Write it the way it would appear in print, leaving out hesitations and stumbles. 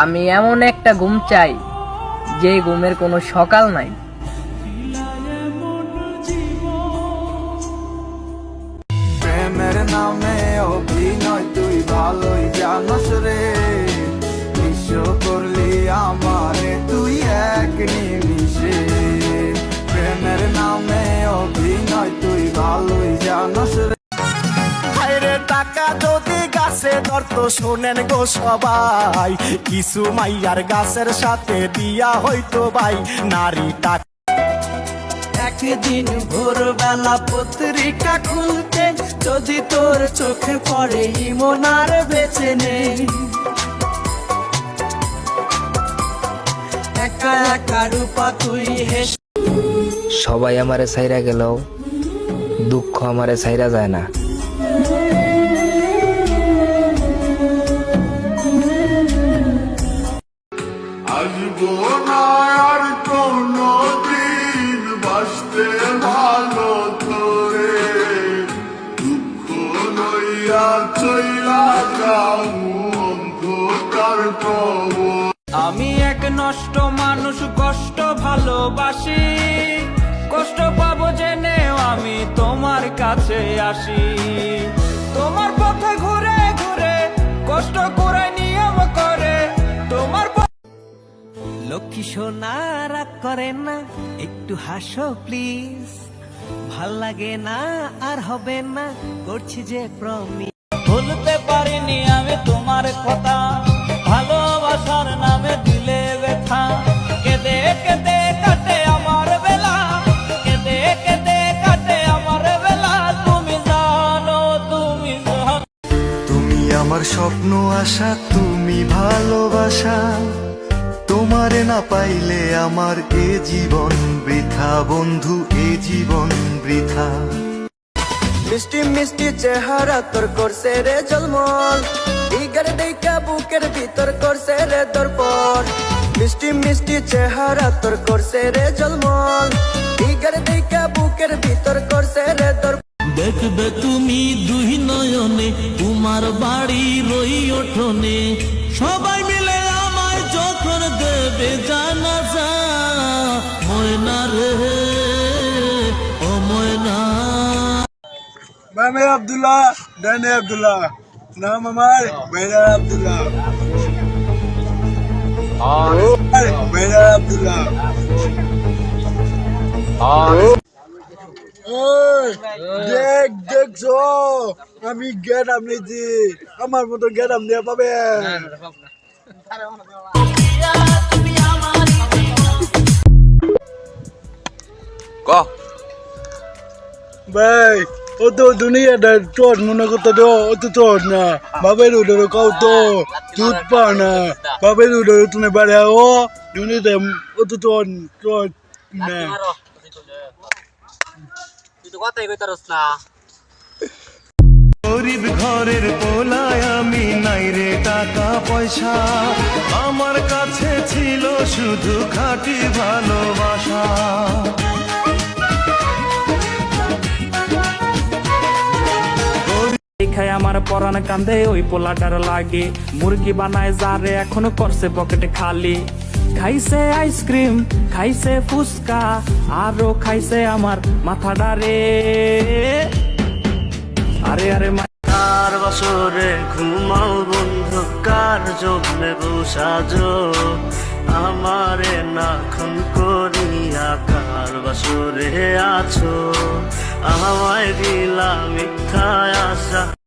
আমি এমন একটা ঘুম চাই যে ঘুমের কোনো সকাল নাই। প্রেমের নামে অভিনয় তুই ভালোই জানস রে, বিশ্ব করলি আমারে তুই এক নিমিষে। প্রেমের নামে অভিনয় তুই ভালোই জানস রে। হায়রে টাকা যদি গাছে ধরত শোনেন গো সবাই, কিছু মাইয়ার গাছের সাথে বিয়া হইতো ভাই নারী টাকা। একদিন ভোরবেলা পত্রিকা খুলতে যদি তোর চোখে পড়ে ইমন আর বেঁচে নেই, একা একা রূপা তুই হেস। সবাই আমারে ছাইরা গেলেও দুঃখ আমারে ছাইরা যায় না। আসবো না আর কোনো দিন বাসতে ভালো তোরে, দুঃখ লইয়া চইলা যাও অন্ধকার কবর। আমি এক নষ্ট মানুষ, কষ্ট ভালোবাসি, কষ্ট পাবো জেনেও আমি তোমার কাছে আসি। তোমার পথে ঘুরে ঘুরে কষ্ট করে নিয়ম করে তোমার লক্ষ্মী সোনা রাগ করে না, একটু হাসো প্লিজ, ভাল লাগে না আর হবে না, করছি যে প্রমিস। ভুলতে পারিনি আমি তোমার কথা, ভালোবাসার নামে দিলে ব্যথা, কেঁদে কেঁদে কাটে আমার বেলা, কেঁদে কেঁদে কাটে আমার বেলা, তুমি জানো তুমি জানো। তুমি আমার স্বপ্ন আশা, তুমি ভালোবাসা, তোমারে না পাইলে আমার এ জীবন বৃথা বন্ধু, এ জীবন বৃথা। মিষ্টি মিষ্টি চেহারা তোর করছে রে জলমল, দিগার দেখা বুকের ভিতর করছে রে দর্পণ। মিষ্টি মিষ্টি চেহারা তোর করছে রে জলমল, দিগার দেখা বুকের ভিতর করছে রে দর্পণ। দেখবে তুমি দুই নয়নে তোমার বাড়ি রই ওঠনে, সবাই মিলে আমায় যখন দেবে জানাজা, ময়না রে ও ময়না। मैं अब्दुल्ला डैने अब्दुल्ला, नाम हमारे मेरा अब्दुल्ला, मेरा अब्दुल्ला। দেখ দেখছো আমি গেরাম নিয়েছি, আমার মতো গেরাম নিয়ে পাবে। ভাই ও তো দুনিয়াটা চট মনে করতে দো, ও তো চট না, বাবের উঠে কাউ তো দুধ পা না, বাবের উঠে তুমি বাড়ি ও দুনিয়াতে ও তো চট চট না। গরিব ঘরের পোলায় আমি, নাই রে টাকা পয়সা, আমার কাছে ছিল শুধু খাঁটি ভালোবাসা। খায় আমার পরাণ কান্দে ওই পোলাটার লাগে, মুরগি বানায় যারে এখনো করছে পকেটে খালি, খাইছে আইসক্রিম খাইছে ফুচকা আরো খাইছে আমার মাথাটা রে। আরে আরে কার বছরে ঘুমাও বন্ধু, কার জন্যে বসাজো আমারে না খুন করিয়া, কার বছরে আছো আমায় দিলা মিথ্যা আশা।